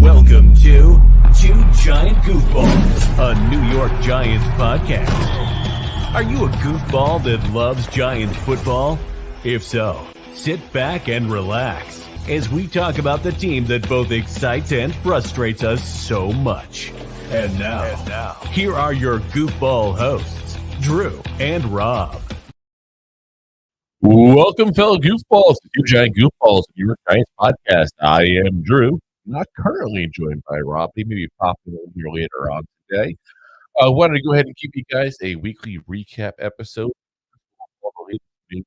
Welcome to Two Giant Goofballs, a New York Giants podcast. Are you a goofball that loves Giants football? If so, sit back and relax as we talk about the team that both excites and frustrates us so much. And now, here are your goofball hosts, Drew and Rob. Welcome, fellow goofballs, to Two Giant Goofballs, New York Giants podcast. I am Drew, not currently joined by Rob. He may be popping in here later on today. I wanted to go ahead and give you guys a weekly recap episode. The Giants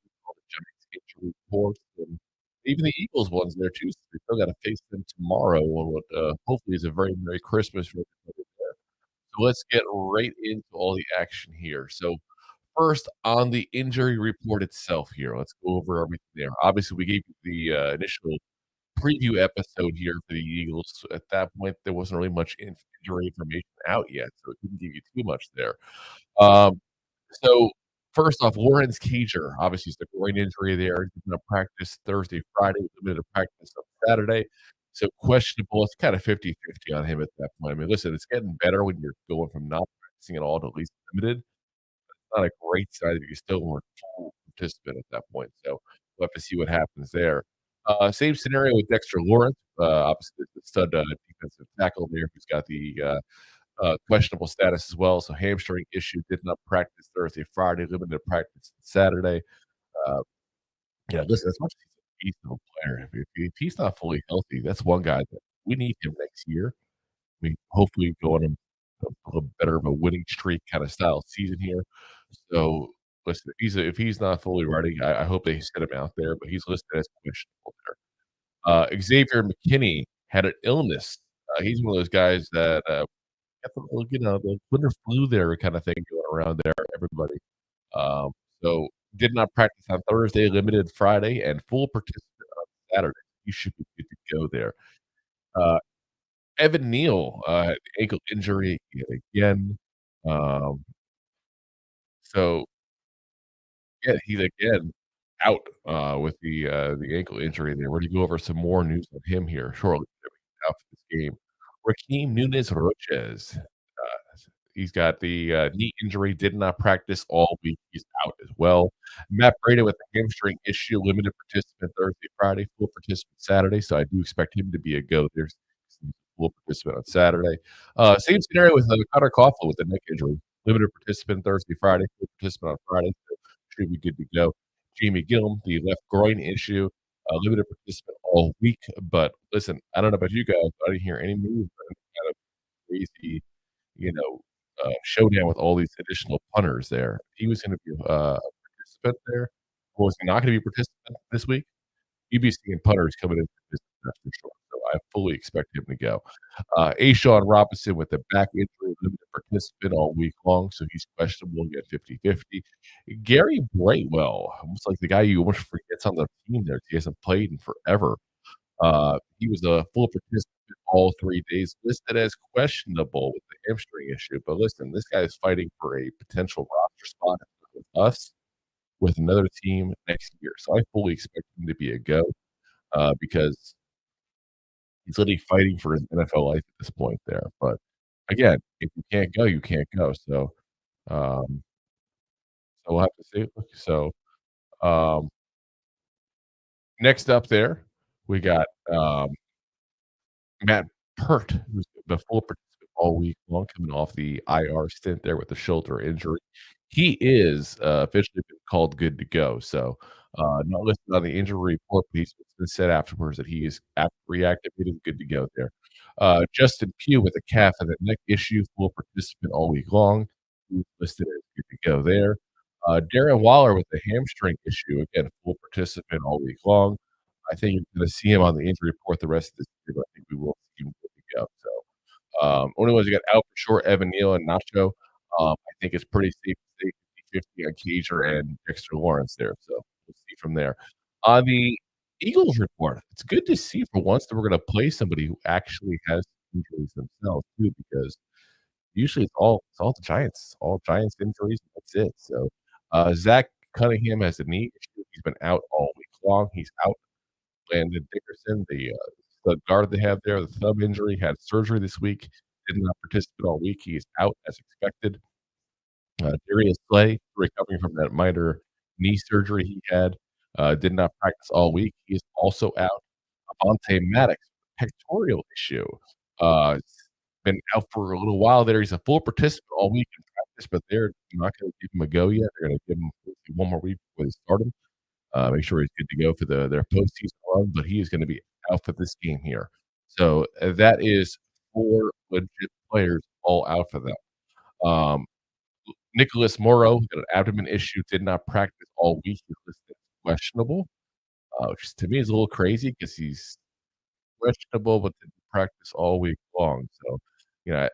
injury reports, and even the Eagles ones there too. So we still got to face them tomorrow on what hopefully is a very Merry Christmas for everybody there. So let's get right into all the action here. So first, on the injury report itself here, let's go over everything there. Obviously, we gave you the initial preview episode here for the Eagles. At that point, there wasn't really much injury information out yet, so it didn't give you too much there. So first off, Lawrence Cager, obviously it's the groin injury there. He's going to practice Thursday, Friday, limited practice on Saturday. So questionable. It's kind of 50-50 on him at that point. I mean, listen, it's getting better when you're going from not practicing at all to at least limited. Not a great sign that you still weren't full participant at that point. So we'll have to see what happens there. Same scenario with Dexter Lawrence, obviously the stud defensive tackle there who's got the questionable status as well. So hamstring issue, did not practice Thursday, Friday, limited practice Saturday. Listen, as much as he's a decent player, if he's not fully healthy, that's one guy that we need him next year. I mean, hopefully go on a little better of a winning streak kind of style season here. So listen, if he's not fully ready, I hope they set him out there, but he's listed as questionable there. Xavier McKinney had an illness. He's one of those guys that got the winter flu there kind of thing going around there, everybody. So did not practice on Thursday, limited Friday, and full participant on Saturday. He should be good to go there. Evan Neal, ankle injury yet again. So yeah, he's again out with the ankle injury there. We're going to go over some more news on him here shortly after this game. Rakeem Nunez-Roches. He's got the knee injury, did not practice all week. He's out as well. Matt Breda with the hamstring issue, limited participant Thursday, Friday, full participant Saturday. So I do expect him to be a go. There's full participant on Saturday. Same scenario with Connor Coughlin with the neck injury, limited participant Thursday, Friday, full participant on Friday. So should be good to go. Jamie Gillum, the left groin issue, limited participant all week. But listen, I don't know about you guys, but I didn't hear any news or any kind of crazy, showdown with all these additional punters there. He was going to be a participant there, or was he not going to be a participant this week? You'd be seeing punters coming in for sure. So I fully expect him to go. Ashawn Robinson with the back injury, limited participant all week long, so he's questionable again, 50-50. Gary Brightwell, almost like the guy you almost forgets on the team there. He hasn't played in forever. He was a full participant all 3 days, listed as questionable with the hamstring issue. But listen, this guy is fighting for a potential roster spot with us, with another team next year. So I fully expect him to be a go because he's literally fighting for his NFL life at this point there. But again, if you can't go, you can't go. So, so we'll have to see. So, next up there, we got Matt Pert, who's the full participant all week long, coming off the IR stint there with the shoulder injury. He is officially been called good to go. So, not listed on the injury report, but he's been said afterwards that he is reactivated, good to go there. Justin Pugh with a calf and a neck issue, full participant all week long. He's listed as good to go there. Darren Waller with the hamstring issue, again, full participant all week long. I think you're going to see him on the injury report the rest of this year, but I think we will see him good to go. So, only ones who got out for sure, Evan Neal and Nacho. I think it's pretty safe to say 50 on Cager and Dexter Lawrence there. So we'll see from there. On the Eagles report, it's good to see for once that we're going to play somebody who actually has injuries themselves too, because usually it's all the Giants, all Giants injuries. That's it. So Zach Cunningham has a knee issue. He's been out all week long. He's out. Landon Dickerson, the the guard they have there, the thumb injury, had surgery this week, did not participate all week. He is out as expected. Darius recovering from that minor knee surgery he had, did not practice all week. He is also out. Avonte Maddox, pectoral issue, uh, been out for a little while there. He's a full participant all week in practice, but they're not gonna give him a go yet. They're gonna give him one more week before they start him. Make sure he's good to go for their postseason run, but he is gonna be out for this game here. So, that is 4 legit players all out for them. Um, Nicholas Morrow got an abdomen issue, did not practice all week. He's listed as questionable, which to me is a little crazy because he's questionable, but didn't practice all week long. So,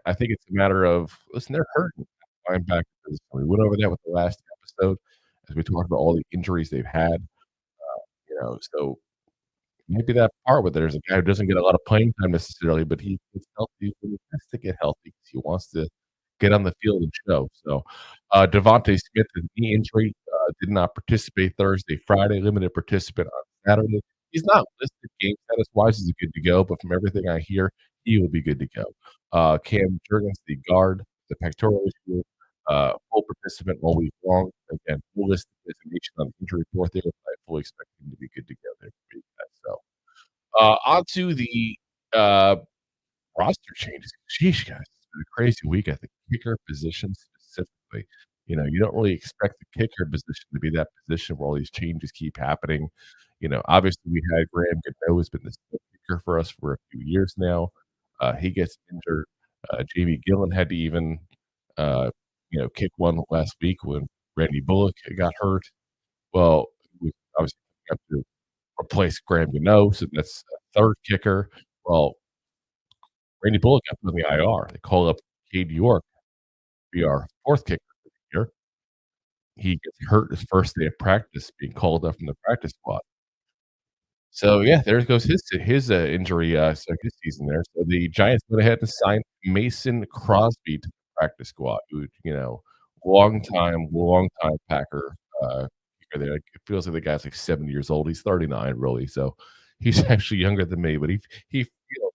I think it's a matter of listen, they're hurting at linebacker position. We went over that with the last episode as we talked about all the injuries they've had. So maybe that part where there's a guy who doesn't get a lot of playing time necessarily, but he gets healthy when he has to get healthy because he wants to get on the field and show. So, Devontae Smith, a knee injury, did not participate Thursday, Friday, limited participant on Saturday. He's not listed game status wise. He's good to go, but from everything I hear, he will be good to go. Cam Jurgens, the guard, the pectoral issue, full participant all week long. Again, full list designation on the injury report there. I fully expect him to be good to go there for you guys. So, on to the roster changes. Sheesh, guys, it's been a crazy week at the kicker position specifically. You don't really expect the kicker position to be that position where all these changes keep happening. Obviously we had Graham Gano has been the kicker for us for a few years now. He gets injured. Jamie Gillen had to even, kick one last week when Randy Bullock got hurt. Well, we obviously have to replace Graham Gano, so that's a third kicker. Well, Randy Bullock got put on the IR. They called up Cade York to be our fourth kicker for the year. He gets hurt his first day of practice, being called up from the practice squad. So, yeah, there goes his injury, so his season there. So the Giants went ahead and signed Mason Crosby to the practice squad, who, long time Packer, kicker there. It feels like the guy's like 70 years old. He's 39, really, so he's actually younger than me, but he feels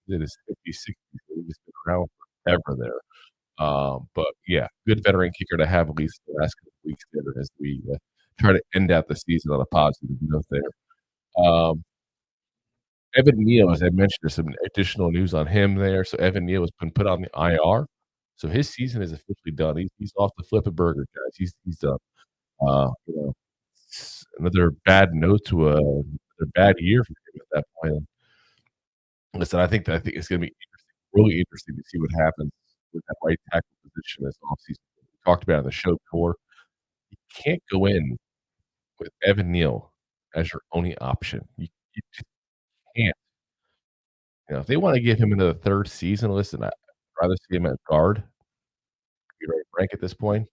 in his 50s, 60s. He's been around forever there. But yeah, good veteran kicker to have at least the last couple of weeks there as we try to end out the season on a positive note there. Evan Neal, as I mentioned, there's some additional news on him there. So Evan Neal has been put on the IR. So his season is officially done. He's off the flipping burger, guys. He's done. Another bad note to another bad year for him at that point. Listen, I think it's going to be really interesting to see what happens with that right tackle position this offseason. We talked about it on the show before. You can't go in with Evan Neal as your only option. You just can't. If they want to give him into the third season, listen, I'd rather see him at guard, be right rank at this point.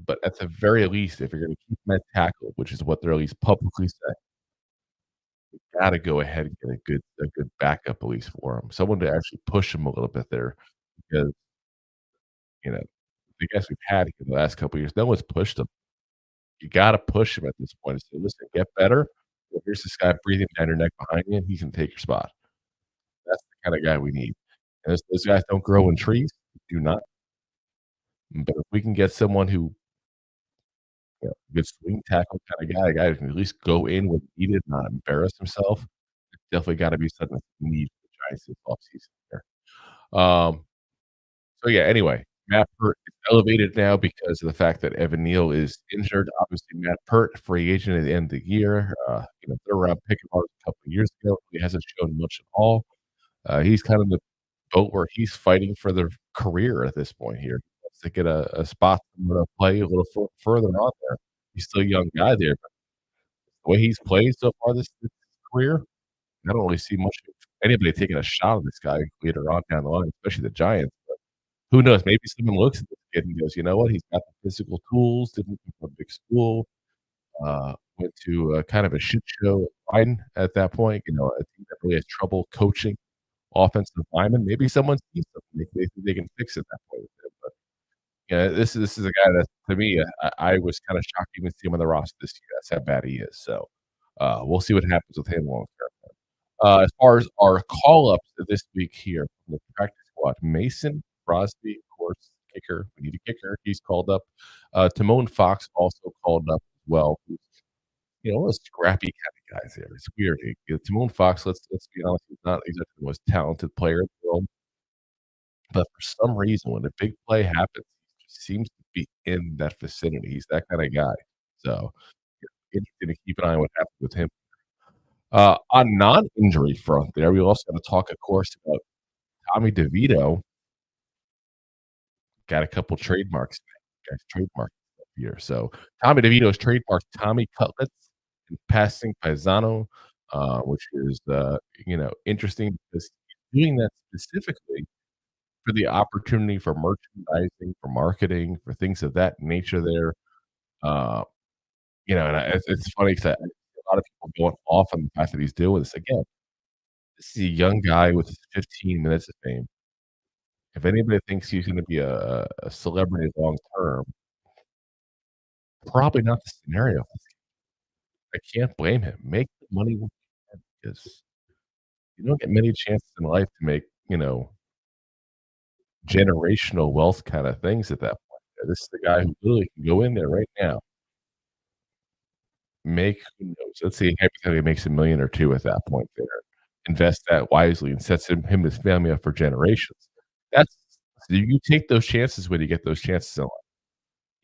But at the very least, if you're going to keep him at tackle, which is what they're at least publicly saying, you got to go ahead and get a good backup at least for him. Someone to actually push him a little bit there because you know the guys we've had in the last couple of years, no one's pushed him. You got to push him at this point and say, "Listen, get better. Well, here's this guy breathing down your neck behind you, and he can take your spot." That's the kind of guy we need. And those guys don't grow in trees. Do not. But if we can get someone who, good swing tackle kind of guy, a guy who can at least go in when needed, not embarrass himself, it's definitely got to be something that we need for the Giants this offseason here. So yeah, anyway, Matt Peart is elevated now because of the fact that Evan Neal is injured. Obviously, Matt Peart, free agent at the end of the year, third round pick of ours a couple of years ago. He hasn't shown much at all. He's kind of the boat where he's fighting for their career at this point here. He wants to get a spot to play a little further on there. He's still a young guy there, but the way he's played so far this career, I don't really see much of anybody taking a shot on this guy later on down the line, especially the Giants. But who knows? Maybe someone looks at this kid and goes, "You know what? He's got the physical tools. Didn't come from a big school. Went to kind of a shit show line at that point. A team that really has trouble coaching offensive linemen. Maybe someone sees something they think they can fix at that point with him." But this is a guy that to me I was kind of shocked even to see him on the roster this year. That's how bad he is. So we'll see what happens with him long term. As far as our call-ups this week here from the practice squad, Mason Crosby, of course, kicker. We need a kicker. He's called up. Timon Fox also called up as well. One of those scrappy kind of guys there. It's weird. Timon Fox, let's be honest, he's not exactly the most talented player in the world, but for some reason, when a big play happens, he just seems to be in that vicinity. He's that kind of guy. So, interesting to keep an eye on what happens with him. On non-injury front there, we also got to talk, of course, about Tommy DeVito. Got a couple trademarks, guys, trademark here. So Tommy DeVito's trademarked Tommy Cutlets and passing paisano, which is interesting because he's doing that specifically for the opportunity for merchandising, for marketing, for things of that nature. There, uh, it's funny because a lot of people going off on the fact that he's doing this again. This is a young guy with 15 minutes of fame. If anybody thinks he's gonna be a celebrity long term, probably not the scenario. I can't blame him. Make the money when you can because you don't get many chances in life to make, generational wealth kinda things at that point. This is the guy who literally can go in there right now, make who knows, let's say hypothetically makes $1,000,000 or 2 at that point there, invest that wisely and sets him and his family up for generations. That's you take those chances when you get those chances in life.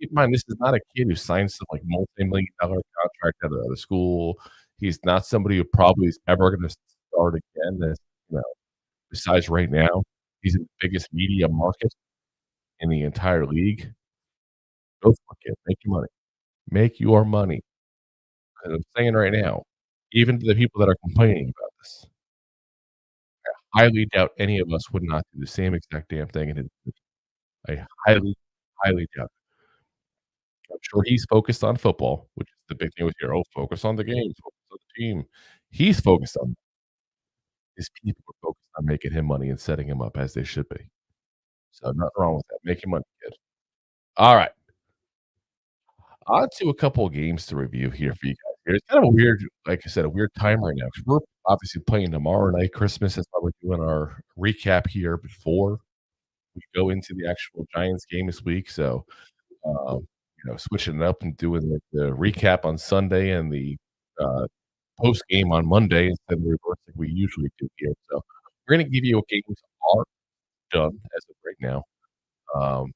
Keep in mind, this is not a kid who signs some, like, multi-million-dollar contract out of school. He's not somebody who probably is ever gonna start again as you know, besides right now, he's in the biggest media market in the entire league. Go for it, kid. Make your money. Make your money. 'Cause I'm saying right now, even to the people that are complaining about this, I highly doubt any of us would not do the same exact damn thing in his position. I highly, highly doubt it. I'm sure he's focused on football, which is the big thing with here. "Oh, focus on the games, focus on the team." He's focused on his people are focused on making him money and setting him up as they should be. So nothing wrong with that. Making money, kid. Alright. On to a couple of games to review here for you guys here. It's kind of a weird like I said, a weird time right now because we're obviously playing tomorrow night, Christmas. That's why we're doing our recap here before we go into the actual Giants game this week. So, switching it up and doing the recap on Sunday and the, uh, post game on Monday instead of reverse like we usually do here. So, we're gonna give you what games are done as of right now. Um,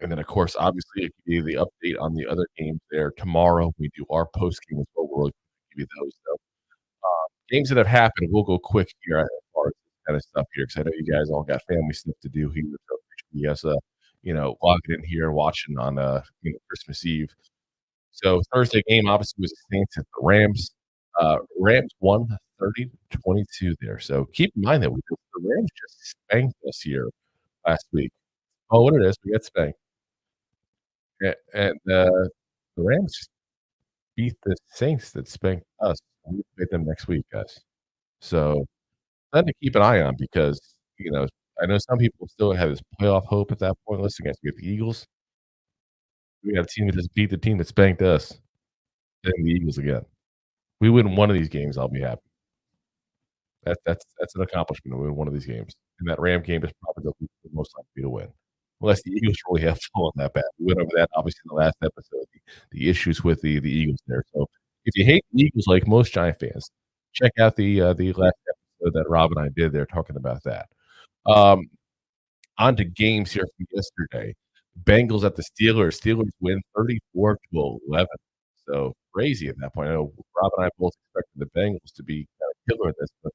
and then, of course, obviously, I give you the update on the other games there. Tomorrow, we do our post game as well. We'll give you those. So, games that have happened, we'll go quick here as far as this kind of stuff here because I know you guys all got family stuff to do here. So, appreciate you guys, logging in here and watching on, Christmas Eve. So, Thursday game obviously was the Saints at the Rams. Rams won 30-22 there. So, keep in mind that the Rams just spanked us here last week. Oh, what it is, we got spanked. The Rams just beat the Saints that spanked us. We play them next week, guys. So, something to keep an eye on because, I know some people still have this playoff hope at that point. Listen, guys, we got the Eagles. We got a team that just beat the team that spanked us, then the Eagles again. We win one of these games, I'll be happy. That's an accomplishment to win one of these games. And that Ram game is probably the most likely to win. Unless the Eagles really have fallen that bad. We went over that obviously in the last episode, the issues with the Eagles there. So if you hate the Eagles like most Giant fans, check out the last episode that Rob and I did there talking about that. On to games here from yesterday. Bengals at the Steelers. Steelers win 34-11. So crazy at that point. I know Rob and I both expected the Bengals to be kind of killer in this, but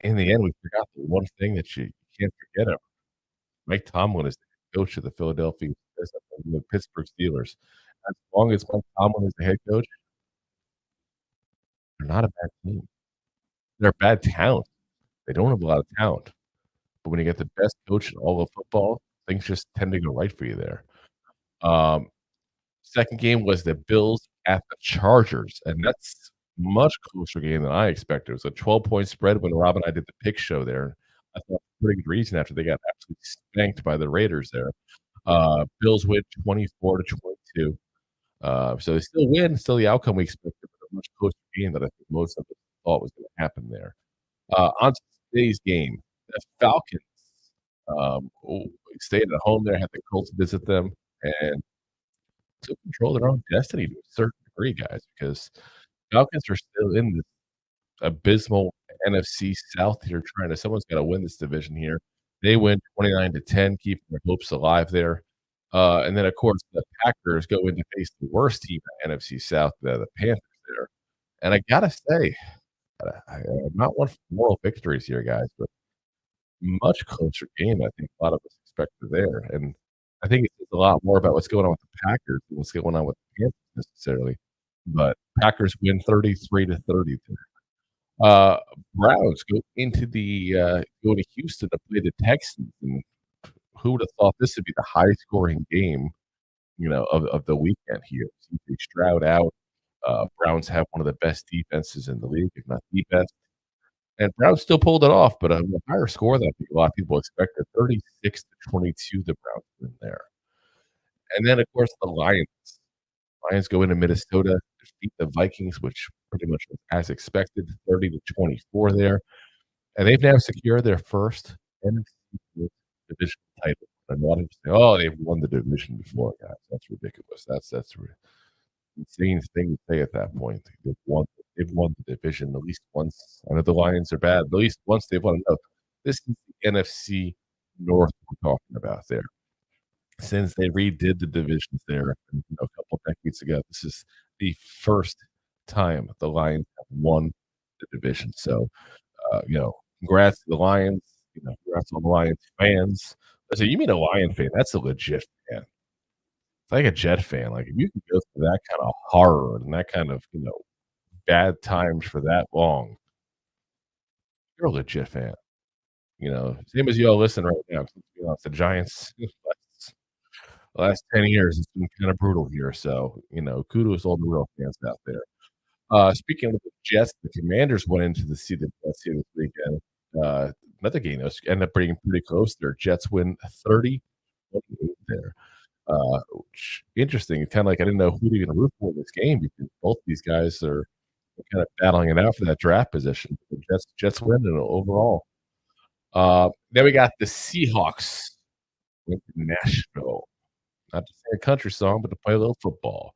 in the end, we forgot the one thing that you can't forget ever. Mike Tomlin is the coach of the the Pittsburgh Steelers. As long as Mike Tomlin is the head coach, they're not a bad team. They're bad talent. They don't have a lot of talent. But when you get the best coach in all of football, things just tend to go right for you there. Second game was the Bills at the Chargers, and that's much closer game than I expected. It was a 12-point spread when Rob and I did the pick show there. I thought for pretty good reason after they got absolutely spanked by the Raiders there. Bills win 24-22. So they still win, still the outcome we expected, but a much closer game than I think most of us thought was gonna happen there. On to today's game, the Falcons stayed at home there, had the Colts visit them, and took control of their own destiny to a certain degree, guys, because Falcons are still in this abysmal NFC South here trying to someone's gotta win this division here. They win 29-10, keeping their hopes alive there. And then, of course, the Packers go in to face the worst team in the NFC South, the Panthers there. And I gotta say, I'm not one for moral victories here, guys, but much closer game I think a lot of us expected there. And I think it says a lot more about what's going on with the Packers than what's going on with the Panthers necessarily. But Packers win 33-30 there. Browns go to Houston to play the Texans, and who would have thought this would be the high scoring game, of the weekend here? CJ Stroud out. Browns have one of the best defenses in the league, if not the best. And Browns still pulled it off, but a higher score than I think a lot of people expected. 36-22, the Browns win there. And then, of course, the Lions. Lions go into Minnesota, defeat the Vikings, which pretty much was as expected, 30-24 there. And they've now secured their first NFC division title. And a lot of people say, "Oh, they've won the division before, guys." That's ridiculous. That's insane thing to say at that point. They've won the division at least once. I know the Lions are bad, but at least once they've won. No, this is the NFC North we're talking about there. Since they redid the divisions there, a couple of decades ago, this is the first time the Lions have won the division. So, congrats to the Lions. Congrats to all the Lions fans. So you mean a Lion fan? That's a legit fan. It's like a Jet fan. Like if you can go through that kind of horror and that kind of bad times for that long, you're a legit fan. Same as y'all listen right now. The Giants. The last 10 years, it's been kind of brutal here. So, kudos to all the real fans out there. Speaking of the Jets, the Commanders went into the Jets here this weekend. Another game that ended up being pretty close there. Jets win 30-28 there. Interesting. It's kind of like I didn't know who to even root for in this game because both these guys are kind of battling it out for that draft position. The Jets win it overall. Then we got the Seahawks went to Nashville. Not to sing a country song, but to play a little football.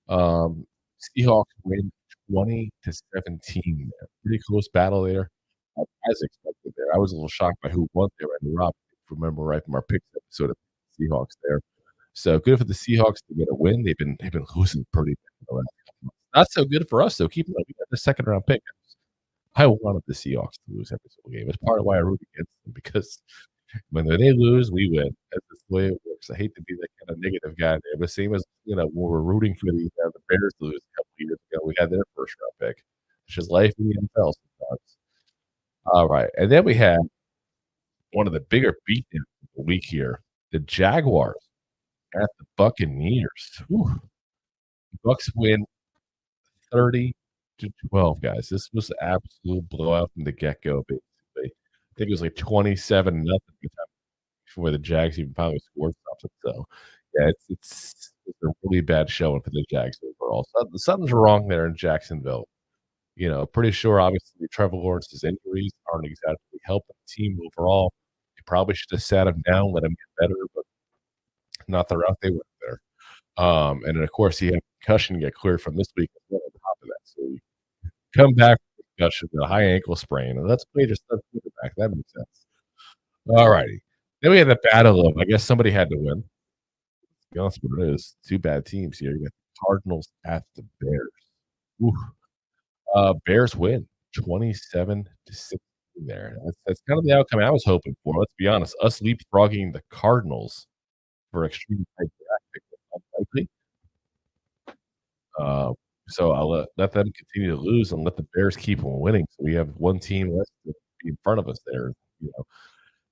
Seahawks win 20-17 there. Pretty close battle there. As expected there. I was a little shocked by who won there. And Rob, if you remember right from our picks episode of the Seahawks there. So good for the Seahawks to get a win. They've been losing pretty bad the last couple months. Not so good for us though. Keep in mind, we got the second round pick. I wanted the Seahawks to lose every single game. It's part of why I root against them because when they lose, we win. That's just the way it works. I hate to be that kind of negative guy there, but same as when we're rooting for the Bears to lose a couple of years ago, we had their first round pick. It's just life in the NFL sometimes. All right, and then we had one of the bigger beatdowns of the week here: the Jaguars at the Buccaneers. Whew. The Bucs win 30-12, guys. This was an absolute blowout from the get-go, basically. I think it was like 27-0 before the Jags even finally scored something. So, yeah, it's a really bad showing for the Jags overall. Something's wrong there in Jacksonville. Pretty sure, obviously, Trevor Lawrence's injuries aren't exactly helping the team overall. You probably should have sat him down, let him get better, but not the route they went there. And then, of course, he had a concussion get cleared from this week as well on top of that. So you come back with a concussion, a high ankle sprain, and let's play just back. That makes sense. All righty. Then we had the battle of, I guess somebody had to win. To be honest with it is, two bad teams here. You got the Cardinals at the Bears. Oof. Bears win 27-16 there. That's kind of the outcome I was hoping for. Let's be honest. Us leapfrogging the Cardinals for extremely high draft pick was unlikely. So I'll let them continue to lose and let the Bears keep on winning. So we have one team left to be in front of us there.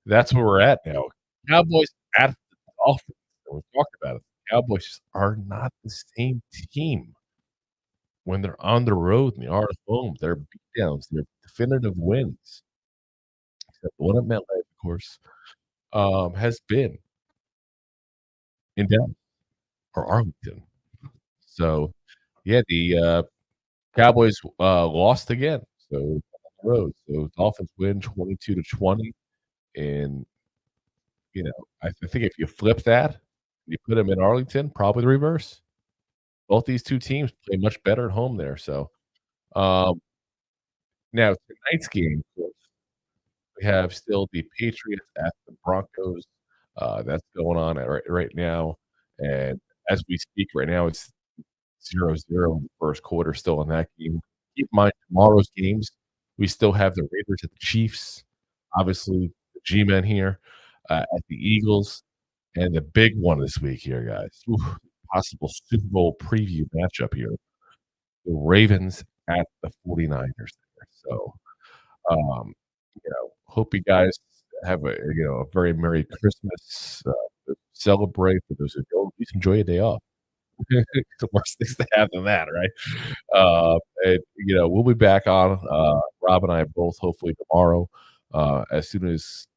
That's where we're at now. Cowboys at the Dolphins. We've talked about it. The Cowboys are not the same team when they're on the road and they are at home. They're beatdowns. They're definitive wins. Except the one at MetLife, of course, has been in Dallas or Arlington. So, yeah, the Cowboys lost again. So the road. So Dolphins win 22-20, and I think if you flip that, you put them in Arlington, probably the reverse. Both these two teams play much better at home there. So um, now tonight's game, of course, we have still the Patriots at the Broncos. That's going on right now, and as we speak right now, it's 0-0 in the first quarter still in that game. Keep in mind tomorrow's games, we still have the Raiders at the Chiefs, obviously the G-men here, at the Eagles, and the big one this week here, guys. Possible Super Bowl preview matchup here. The Ravens at the 49ers there. So, hope you guys have a very Merry Christmas. Celebrate for those who don't. At least enjoy a day off. The worst things to have than that, right? And we'll be back on. Rob and I both hopefully tomorrow, as soon as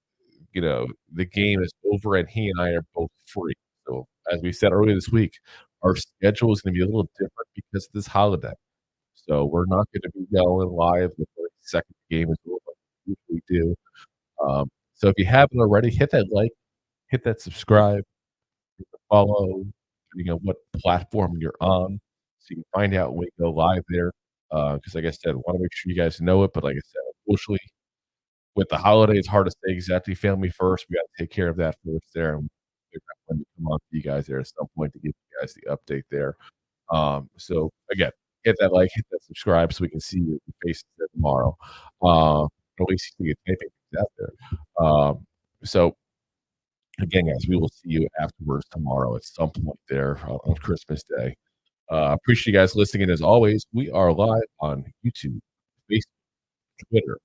the game is over, and he and I are both free. So as we said earlier this week, our schedule is going to be a little different because of this holiday. So we're not going to be going live the second game is over like we usually do. So if you haven't already, hit that like, hit that subscribe, hit the follow, what platform you're on, so you can find out when we go live there. Because like I said, I want to make sure you guys know it. But like I said, unfortunately, with the holiday, it's hard to say exactly family first. We got to take care of that first there, and figure out when to come on to you guys there at some point to give you guys the update there. So again, hit that like, hit that subscribe, so we can see your faces there tomorrow. At least you can get things out there. So again, guys, we will see you afterwards tomorrow at some point there on Christmas Day. Appreciate you guys listening in as always. We are live on YouTube, Facebook, Twitter,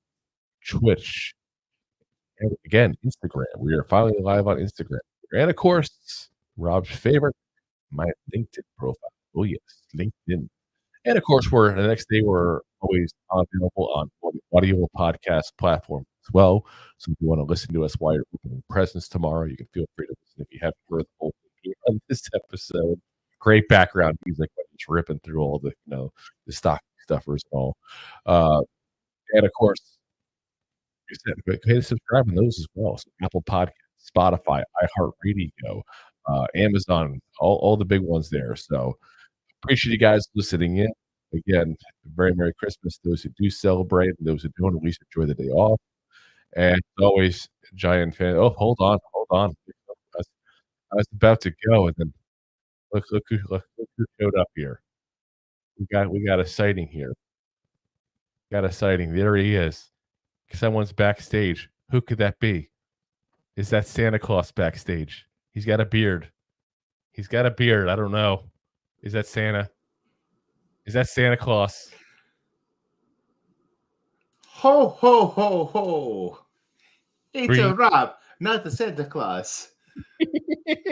Twitch, and again, Instagram. We are finally live on Instagram. And of course, Rob's favorite, my LinkedIn profile. Oh, yes, LinkedIn. And of course, the next day we're always available on the audio podcast platform as well. So if you want to listen to us while you're opening presents tomorrow, you can feel free to listen if you haven't heard the whole thing on this episode. Great background music, just ripping through all the the stock stuffers and all. And of course, like I said, go ahead and subscribe on those as well. So Apple Podcasts, Spotify, iHeartRadio, Amazon, all the big ones there. So appreciate you guys listening in. Again, very Merry Christmas to those who do celebrate, and those who don't, at least enjoy the day off. And as always, Giant fan. Oh, hold on. I was about to go, and then look who showed up here. We got a sighting here. Got a sighting. There he is. Someone's backstage. Who could that be? Is that Santa Claus backstage? He's got a beard. I don't know. Is that Santa? Is that Santa Claus? Ho, ho, ho, ho. It's a Rob, not the Santa Claus.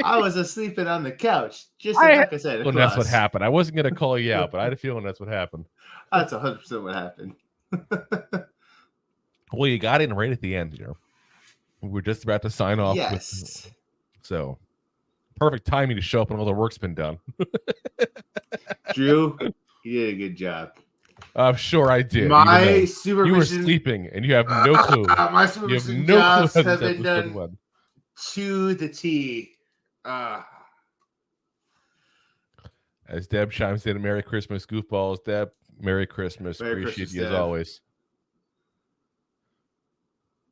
I was asleep on the couch, just like I said. Well, that's what happened. I wasn't going to call you out, but I had a feeling that's what happened. That's 100% what happened. Well, you got in right at the end, We're just about to sign off. Yes. So, perfect timing to show up when all the work's been done. Drew, you did a good job. I'm sure I did. My supervision. You were sleeping, and you have no clue. My supervision jobs have been done to the T. As Deb chimes in, Merry Christmas, Goofballs. Deb, Merry Christmas. Appreciate you as always.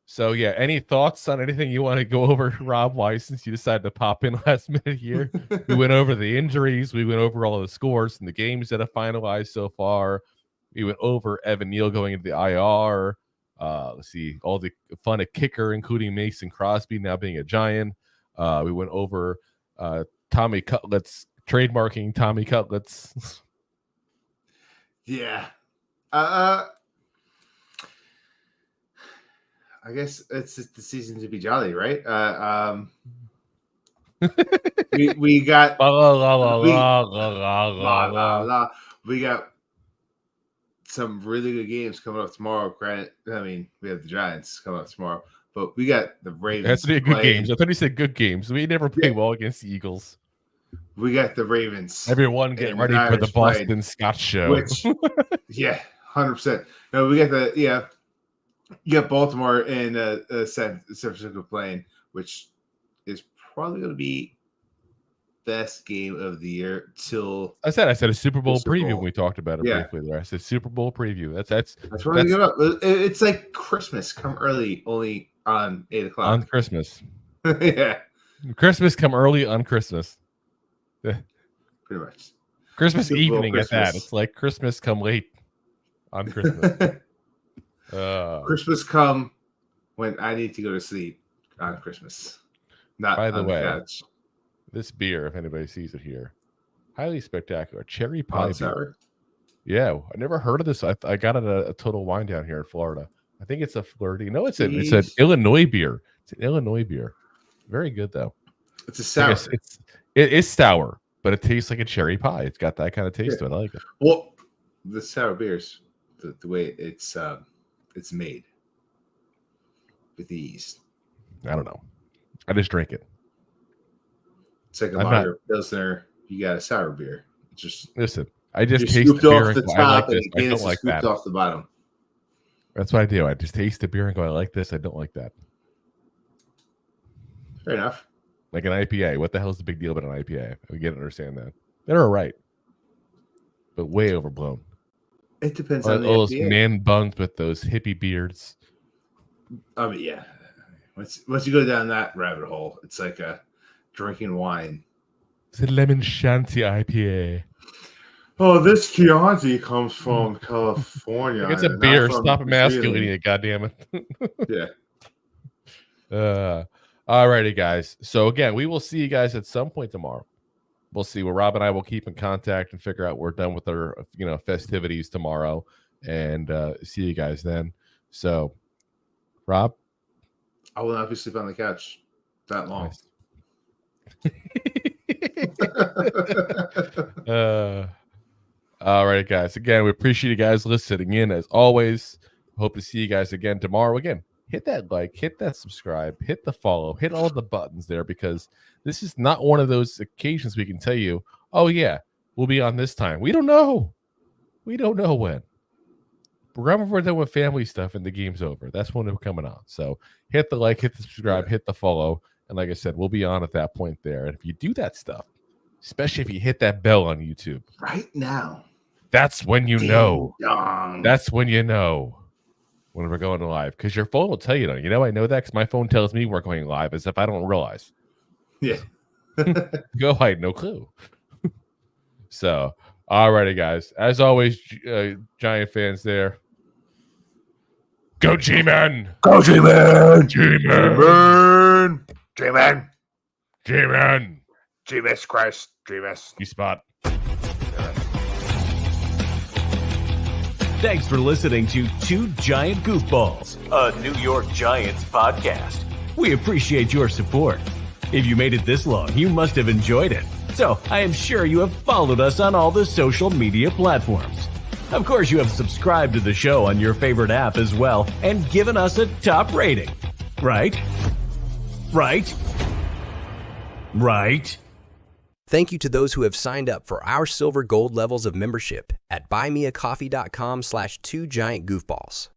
So, yeah, any thoughts on anything you want to go over, Rob, why, since you decided to pop in last minute here? We went over the injuries. We went over all of the scores and the games that have finalized so far. We went over Evan Neal going into the IR. Let's see, all the fun at kicker, including Mason Crosby now being a Giant. We went over Tommy Cutlets, trademarking Tommy Cutlets. Yeah. I guess it's just the season to be jolly, right? We got we got some really good games coming up tomorrow. Granted, I mean, we have the Giants coming up tomorrow, but we got the Ravens. That's be a good games. I thought you said good games. We never play well against the Eagles. We got the Ravens. Everyone get ready for the Boston Scott show. Which, yeah, 100%. No, we got You got Baltimore and San Francisco playing, which is probably going to be best game of the year till I said a Super Bowl Super preview Bowl. when we talked about it briefly there. I said Super Bowl preview. That's what I get up. It's like Christmas come early, only on 8 o'clock on Christmas. Yeah, Christmas come early on Christmas. pretty much. Christmas Super Bowl evening Christmas. at that. It's like Christmas come late on Christmas. Christmas come when I need to go to sleep on Christmas. Not by the on way, couch. This beer, if anybody sees it here, highly spectacular. Cherry pie beer. Sour. Yeah, I never heard of this. I got it at a Total Wine down here in Florida. I think it's a flirty. No, it's an Illinois beer. It's an Illinois beer. Very good though. It's a sour. It is sour, but it tastes like a cherry pie. It's got that kind of taste to it. I like it. Well, the sour beers, the way it's made with the yeast. I don't know. I just drink it. It's like a lager pilsner. You got a sour beer. It's just listen. I just taste the beer and go, I like this. I don't like that. Off the bottom. That's what I do. I just taste the beer and go, I like this. I don't like that. Fair enough. Like an IPA. What the hell is the big deal about an IPA? I get to understand that. They're all right, but way overblown. It depends on those IPA. man buns with those hippie beards. I mean, yeah. Once you go down that rabbit hole, it's like drinking wine. It's a lemon shanty IPA. Oh, this Chianti comes from California. It's a beer. Stop emasculating it, goddammit. Yeah. All righty, guys. So again, we will see you guys at some point tomorrow. We'll see. Well, Rob and I will keep in contact and figure out we're done with our festivities tomorrow, and see you guys then. So, Rob, I will not be sleeping on the couch that long. Nice. All right, guys. Again, we appreciate you guys listening in as always. Hope to see you guys again tomorrow. Again, hit that like, hit that subscribe, hit the follow, hit all the buttons there, because this is not one of those occasions we can tell you, oh yeah, we'll be on this time. We don't know. We don't know when. Remember, we're done with family stuff and the game's over. That's when we're coming on. So hit the like, hit the subscribe, hit the follow. And like I said, we'll be on at that point there. And if you do that stuff, especially if you hit that bell on YouTube right now, that's when you know. Dong. That's when you know when we're going live, because your phone will tell you. I know that because my phone tells me we're going live as if I don't realize. Yeah. Go hide, no clue. So, all righty, guys. As always, Giant fans there. Go G-Man! Go G-Man! G-Man! G-Man! G-Man! G-Miss Christ. G-Miss. You spot. Thanks for listening to Two Giant Goofballs, a New York Giants podcast. We appreciate your support. If you made it this long, you must have enjoyed it. So I am sure you have followed us on all the social media platforms. Of course, you have subscribed to the show on your favorite app as well and given us a top rating. Right? Right? Right? Thank you to those who have signed up for our silver gold levels of membership at buymeacoffee.com/2giantgoofballs.